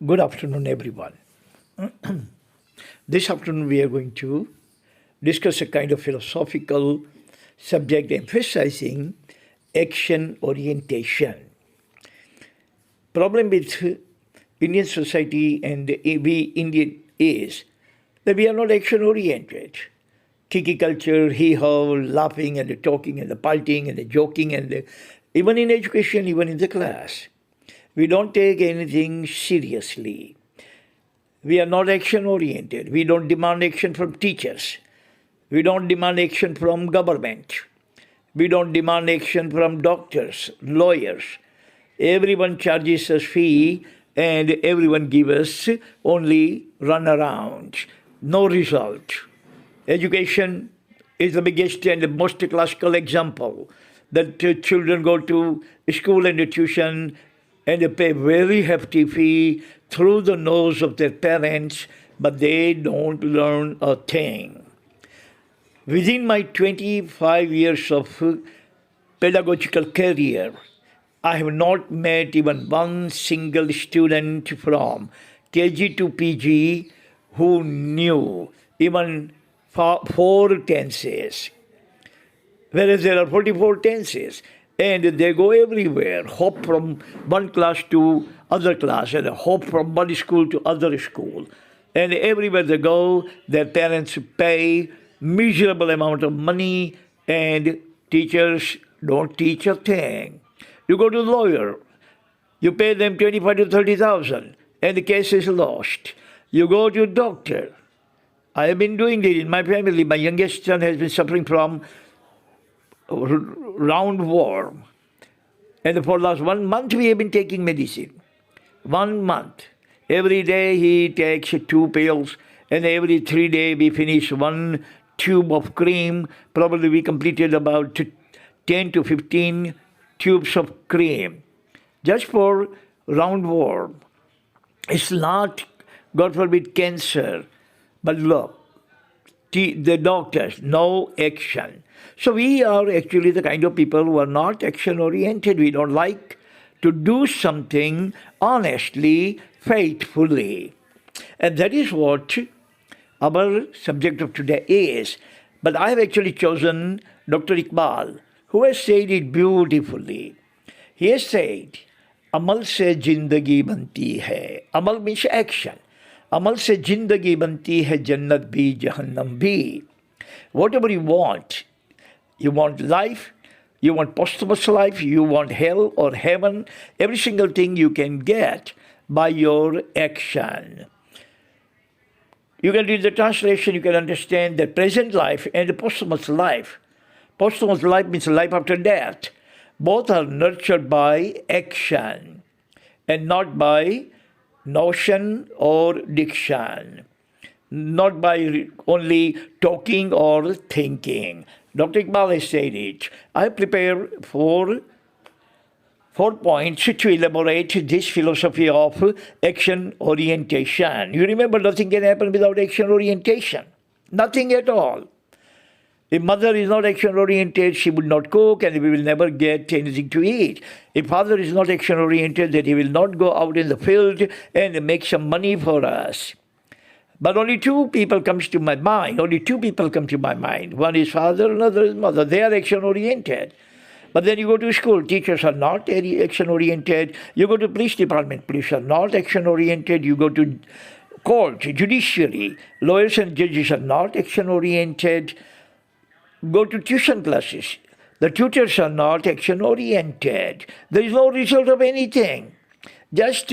Good afternoon, everyone. This afternoon, we are going to discuss a kind of philosophical subject emphasizing action orientation. Problem with Indian society and we Indian is that we are not action oriented. Kiki culture, hee haw, laughing and the talking and the partying and the joking even in education, even in the class. We don't take anything seriously. We are not action oriented. We don't demand action from teachers. We don't demand action from government. We don't demand action from doctors, lawyers. Everyone charges us fee and everyone gives us only run around. No result. Education is the biggest and the most classical example that children go to school and tuition and they pay very hefty fee through the nose of their parents, but they don't learn a thing. Within my 25 years of pedagogical career, I have not met even one single student from KG to PG who knew even four tenses, whereas there are 44 tenses. And they go everywhere, hop from one class to other class, and hop from one school to other school. And everywhere they go, their parents pay miserable amount of money, and teachers don't teach a thing. You go to a lawyer, you pay them 25 to 30,000, and the case is lost. You go to a doctor. I have been doing this in my family. My youngest son has been suffering from roundworm. And for the last 1 month, we have been taking medicine. 1 month. Every day he takes 2 pills, and every 3 days we finish 1 tube of cream. Probably we completed about 10 to 15 tubes of cream just for roundworm. It's not, God forbid, cancer. But look, the doctors, no action. So we are actually the kind of people who are not action-oriented. We don't like to do something honestly, faithfully. And that is what our subject of today is. But I have actually chosen Dr. Iqbal, who has said it beautifully. He has said, Amal se jindagi banti hai. Amal means action. Amal se jindagi banti hai, jannat bhi, jahannam bhi. Whatever you want life, you want posthumous life, you want hell or heaven, every single thing you can get by your action. You can read the translation, you can understand the present life and the posthumous life. Posthumous life means life after death. Both are nurtured by action and not by notion or diction, not by only talking or thinking. Dr. Iqbal has said it. I prepared 4 points to elaborate this philosophy of action orientation. You remember, nothing can happen without action orientation. Nothing at all. If mother is not action oriented, she would not cook and we will never get anything to eat. If father is not action oriented, then he will not go out in the field and make some money for us. But only 2 people comes to my mind. Only 2 people come to my mind. One is father, another is mother. They are action-oriented. But then you go to school, teachers are not action-oriented. You go to police department, police are not action-oriented. You go to court, judiciary, lawyers and judges are not action-oriented. Go to tuition classes. The tutors are not action-oriented. There is no result of anything. Just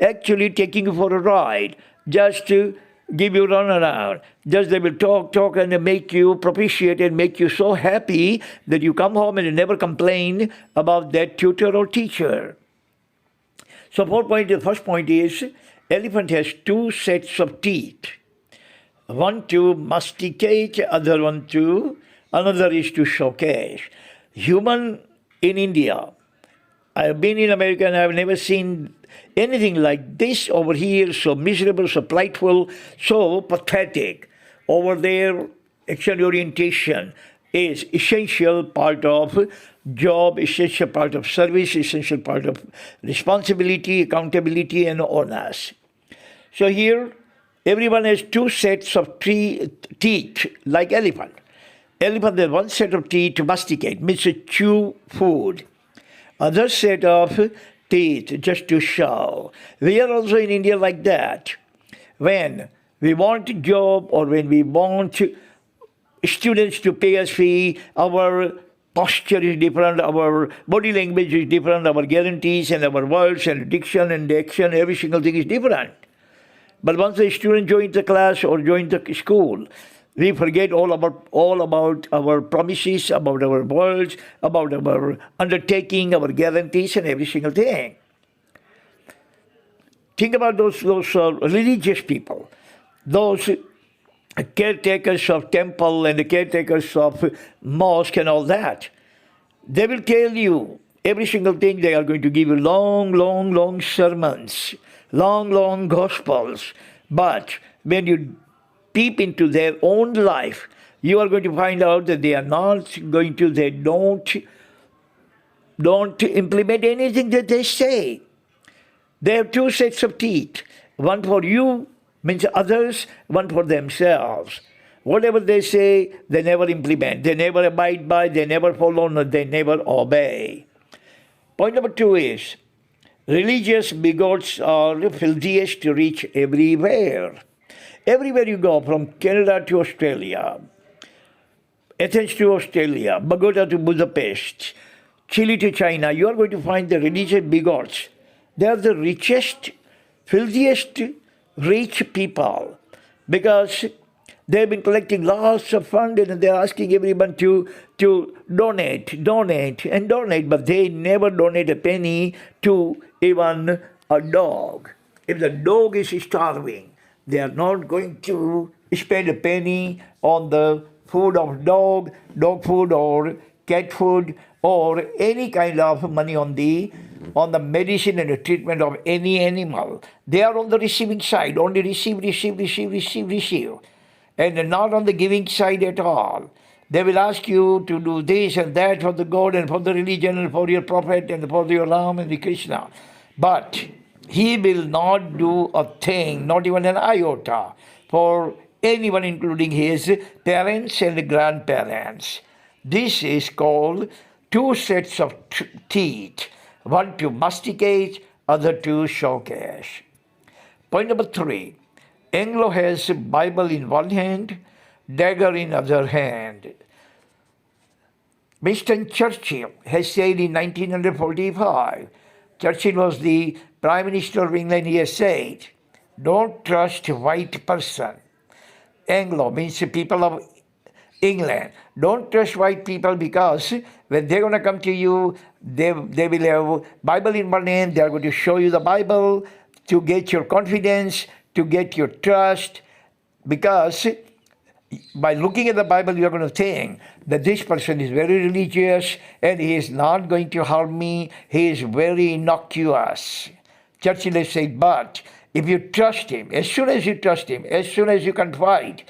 actually taking you for a ride. Just to give you run around. Just they will talk and they make you propitiate and make you so happy that you come home and you never complain about that tutor or teacher. So the first point is, elephant has 2 sets of teeth. One to masticate, another is to showcase. Human in India, I have been in America and I have never seen anything like this over here, so miserable, so prideful, so pathetic. Over there, action orientation. is essential part of job, essential part of service, essential part of responsibility, accountability, and honors. So here, everyone has two sets of teeth, like elephant. Elephant has one set of teeth to masticate, means to chew food. Other set of teeth just to show. We are also in India like that. When we want a job or when we want students to pay us fee, our posture is different, our body language is different, our guarantees and our words and diction and action, every single thing is different. But once the student joins the class or joins the school, we forget all about our promises, about our words, about our undertaking, our guarantees, and every single thing. Think about those religious people, those caretakers of temple and the caretakers of mosque and all that. They will tell you every single thing. They are going to give you long sermons, long gospels. But when you deep into their own life, you are going to find out that they don't implement anything that they say. They have two sets of teeth. One for you, means others, one for themselves. Whatever they say, they never implement. They never abide by, they never follow, they never obey. Point number 2 is, religious bigots are filthiest to reach everywhere. Everywhere you go, from Canada to Australia, Athens to Australia, Bogota to Budapest, Chile to China, you are going to find the religious bigots. They are the richest, filthiest, rich people because they've been collecting lots of funds and they're asking everyone to donate, but they never donate a penny to even a dog. If the dog is starving, they are not going to spend a penny on the food of dog food or cat food or any kind of money on the medicine and the treatment of any animal. They are on the receiving side, only receive, and not on the giving side at all. They will ask you to do this and that for the God and for the religion and for your prophet and for your Ram and the Krishna. But he will not do a thing, not even an iota, for anyone, including his parents and grandparents. This is called two sets of teeth, one to masticate, other to showcase. Point number 3, Anglo has Bible in one hand, dagger in other hand. Winston Churchill has said in 1945, Churchill was the Prime Minister of England, he has said, don't trust a white person. Anglo means people of England. Don't trust white people because when they're going to come to you, they will have Bible in one hand, they're going to show you the Bible to get your confidence, to get your trust, because by looking at the Bible, you're going to think that this person is very religious and he is not going to harm me, he is very innocuous. Churchill has said, but if you trust him, as soon as you trust him, as soon as you confide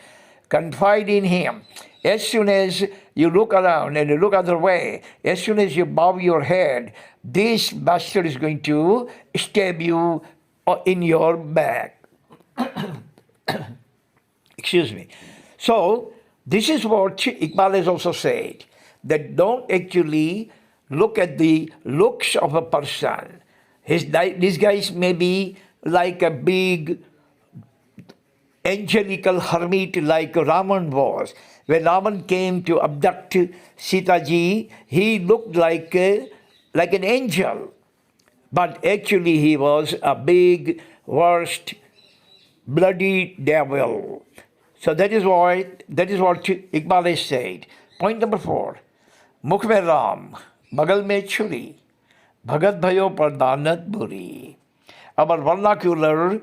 in him, as soon as you look around and you look other way, as soon as you bow your head, this bastard is going to stab you in your back. Excuse me. So, this is what Iqbal has also said, that don't actually look at the looks of a person. These guys may be like a big angelical hermit like Raman was. When Raman came to abduct Sita ji, he looked like an angel. But actually he was a big, worst, bloody devil. So that is what Iqbal has said. Point number 4. Mukh mein Ram, bagal mein churi, bhagat bhayo pardanat buri. Our vernacular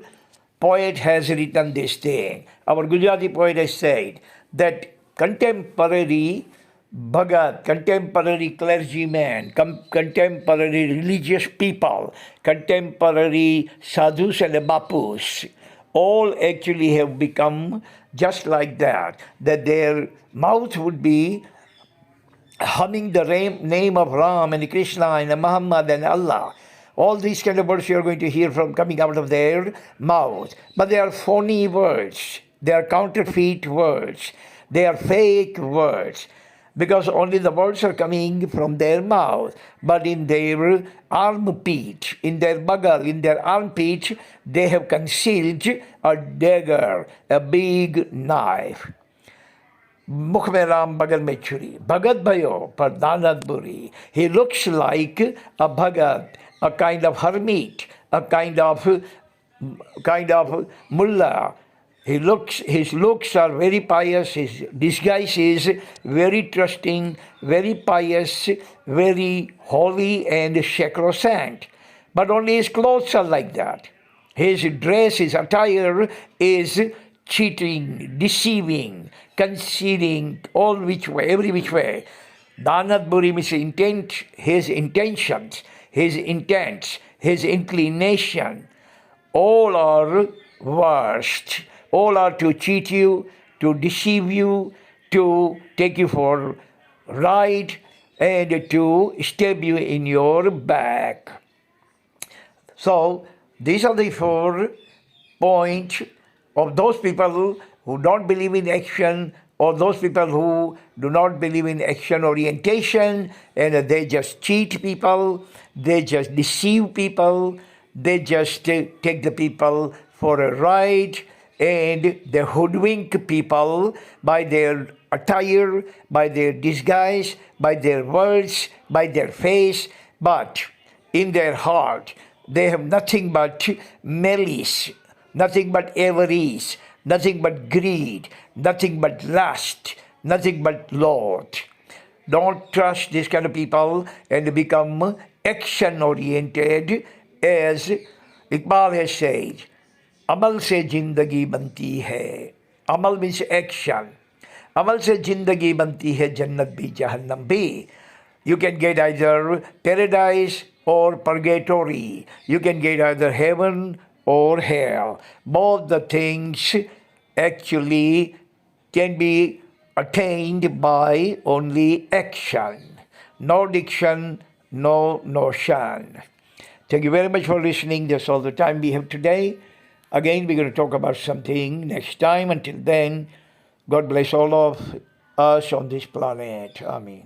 poet has written this thing. Our Gujarati poet has said that contemporary bhagat, contemporary clergymen, contemporary religious people, contemporary sadhus and bapus, all actually have become just like that their mouth would be humming the name of Ram and Krishna and Muhammad and Allah. All these kind of words you are going to hear from coming out of their mouth. But they are phony words. They are counterfeit words. They are fake words. Because only the words are coming from their mouth. But in their armpit, in their bagal, in their armpit, they have concealed a dagger, a big knife. मुख में राम बगल में छुरी भगत भयो पर दानत बुरी. He looks like a bhagat, a kind of hermit, a kind of mullah. His looks are very pious, his disguise is very trusting, very pious, very holy and sacrosanct. But only his clothes are like that. His dress, his attire is cheating, deceiving, concealing, all which way, every which way. Danat Buri means intent, his intentions, his intents, his inclination, all are worst. All are to cheat you, to deceive you, to take you for ride, and to stab you in your back. So, these are the 4 points of those people who don't believe in action, or those people who do not believe in action orientation, and they just cheat people, they just deceive people, they just take the people for a ride, and they hoodwink people by their attire, by their disguise, by their words, by their face, but in their heart they have nothing but malice, nothing but avarice, nothing but greed, nothing but lust, nothing but loath. Don't trust these kind of people and become action-oriented, as Iqbal has said. Amal se jindagi banti hai. Amal means action. Amal se jindagi banti hai, jannat bhi, jahannam bhi. You can get either paradise or purgatory. You can get either heaven or hell. Both the things actually can be attained by only action. No diction, no notion. Thank you very much for listening. That's all the time we have today. Again, we're going to talk about something next time. Until then, God bless all of us on this planet. Amen.